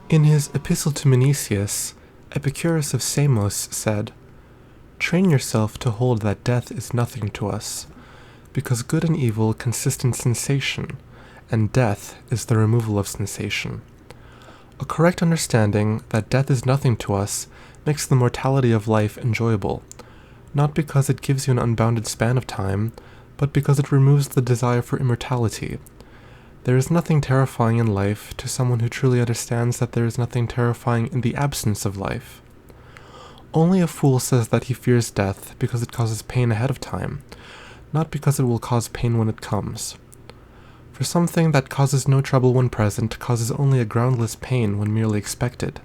In his epistle to Menicius, Epicurus of Samos said, "Train yourself to hold that death is nothing to us, because good and evil consist in sensation, and death is the removal of sensation. A correct understanding that death is nothing to us makes the mortality of life enjoyable, not because it gives you an unbounded span of time, but because it removes the desire for immortality. There is nothing terrifying in life to someone who truly understands that there is nothing terrifying in the absence of life. Only a fool says that he fears death because it causes pain ahead of time, not because it will cause pain when it comes. For something that causes no trouble when present causes only a groundless pain when merely expected.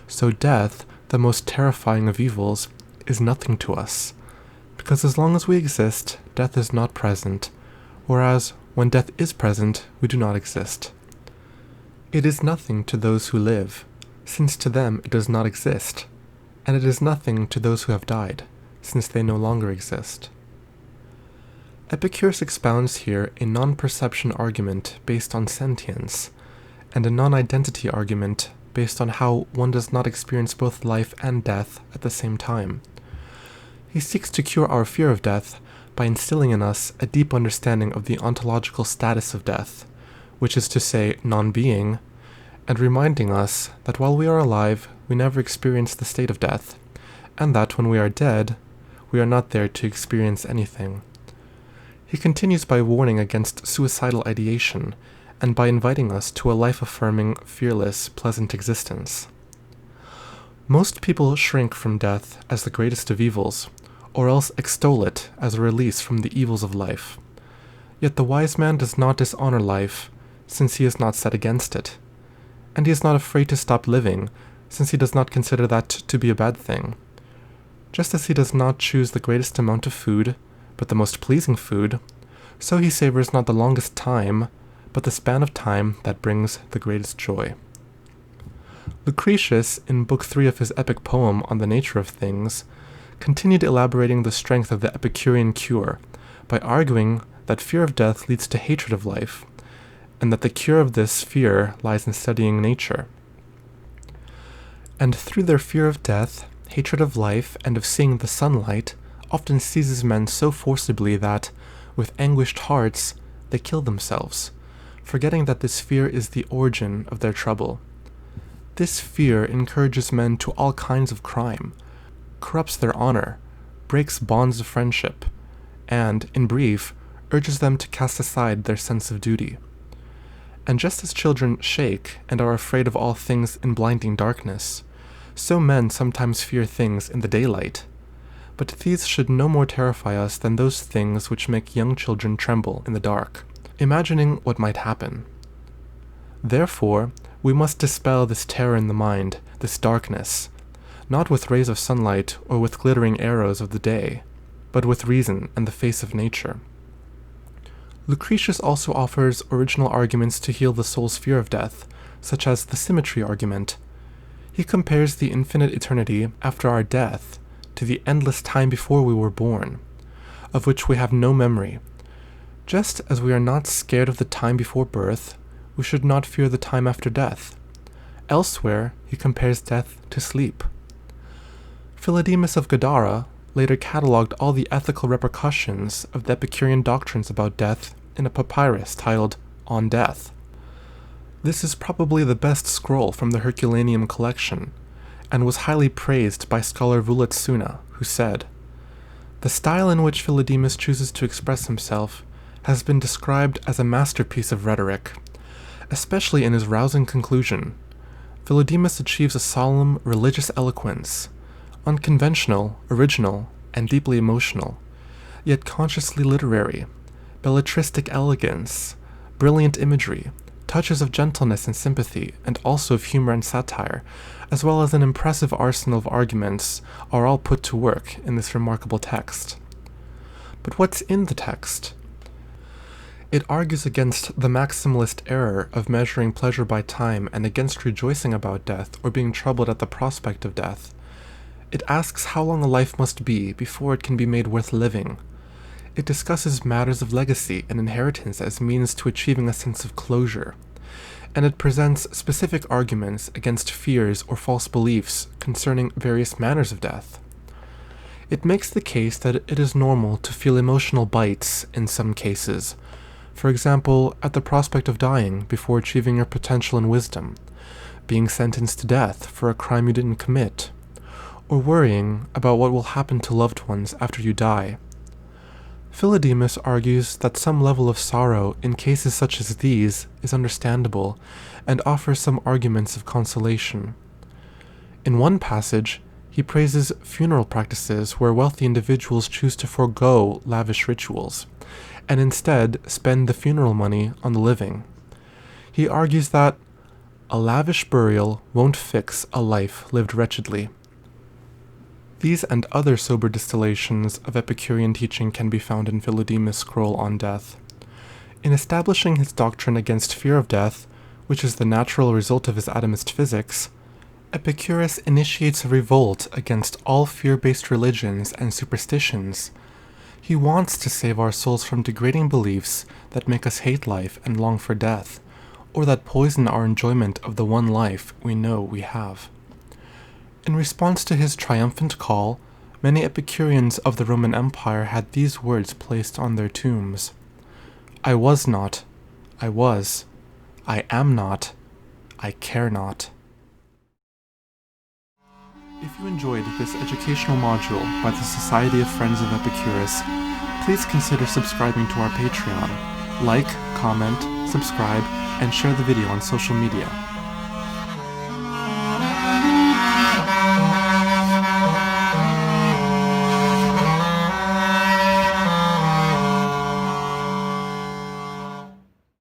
So death, the most terrifying of evils, is nothing to us, because as long as we exist, death is not present, whereas when death is present, we do not exist. It is nothing to those who live, since to them it does not exist, and it is nothing to those who have died, since they no longer exist." Epicurus expounds here a non-perception argument based on sentience, and a non-identity argument based on how one does not experience both life and death at the same time. He seeks to cure our fear of death by instilling in us a deep understanding of the ontological status of death, which is to say, non-being, and reminding us that while we are alive, we never experience the state of death, and that when we are dead, we are not there to experience anything. He continues by warning against suicidal ideation, and by inviting us to a life-affirming, fearless, pleasant existence. Most people shrink from death as the greatest of evils, or else extol it as a release from the evils of life. Yet the wise man does not dishonor life, since he is not set against it, and he is not afraid to stop living, since he does not consider that to be a bad thing. Just as he does not choose the greatest amount of food, but the most pleasing food, so he savors not the longest time, but the span of time that brings the greatest joy. Lucretius, in Book 3 of his epic poem on the nature of things, continued elaborating the strength of the Epicurean cure by arguing that fear of death leads to hatred of life, and that the cure of this fear lies in studying nature. And through their fear of death, hatred of life, and of seeing the sunlight, often seizes men so forcibly that, with anguished hearts, they kill themselves, forgetting that this fear is the origin of their trouble. This fear encourages men to all kinds of crime, corrupts their honor, breaks bonds of friendship, and, in brief, urges them to cast aside their sense of duty. And just as children shake and are afraid of all things in blinding darkness, so men sometimes fear things in the daylight. But these should no more terrify us than those things which make young children tremble in the dark, imagining what might happen. Therefore, we must dispel this terror in the mind, this darkness, not with rays of sunlight or with glittering arrows of the day, but with reason and the face of nature. Lucretius also offers original arguments to heal the soul's fear of death, such as the symmetry argument. He compares the infinite eternity after our death to the endless time before we were born, of which we have no memory. Just as we are not scared of the time before birth, we should not fear the time after death. Elsewhere, he compares death to sleep. Philodemus of Gadara later catalogued all the ethical repercussions of the Epicurean doctrines about death in a papyrus titled On Death. This is probably the best scroll from the Herculaneum collection, and was highly praised by scholar Vulutsuna, who said, "The style in which Philodemus chooses to express himself has been described as a masterpiece of rhetoric, especially in his rousing conclusion. Philodemus achieves a solemn, religious eloquence, unconventional, original, and deeply emotional, yet consciously literary, belletristic elegance, brilliant imagery, touches of gentleness and sympathy, and also of humor and satire, as well as an impressive arsenal of arguments, are all put to work in this remarkable text." But what's in the text? It argues against the maximalist error of measuring pleasure by time and against rejoicing about death or being troubled at the prospect of death. It asks how long a life must be before it can be made worth living. It discusses matters of legacy and inheritance as means to achieving a sense of closure. and it presents specific arguments against fears or false beliefs concerning various manners of death. It makes the case that it is normal to feel emotional bites in some cases, for example, at the prospect of dying before achieving your potential and wisdom, being sentenced to death for a crime you didn't commit, or worrying about what will happen to loved ones after you die. Philodemus argues that some level of sorrow in cases such as these is understandable and offers some arguments of consolation. In one passage, he praises funeral practices where wealthy individuals choose to forego lavish rituals, and instead spend the funeral money on the living. He argues that a lavish burial won't fix a life lived wretchedly. These and other sober distillations of Epicurean teaching can be found in Philodemus' scroll on death. In establishing his doctrine against fear of death, which is the natural result of his atomist physics, Epicurus initiates a revolt against all fear-based religions and superstitions. He wants to save our souls from degrading beliefs that make us hate life and long for death, or that poison our enjoyment of the one life we know we have. In response to his triumphant call, many Epicureans of the Roman Empire had these words placed on their tombs: "I was not, I was, I am not, I care not." If you enjoyed this educational module by the Society of Friends of Epicurus, please consider subscribing to our Patreon. Like, comment, subscribe, and share the video on social media.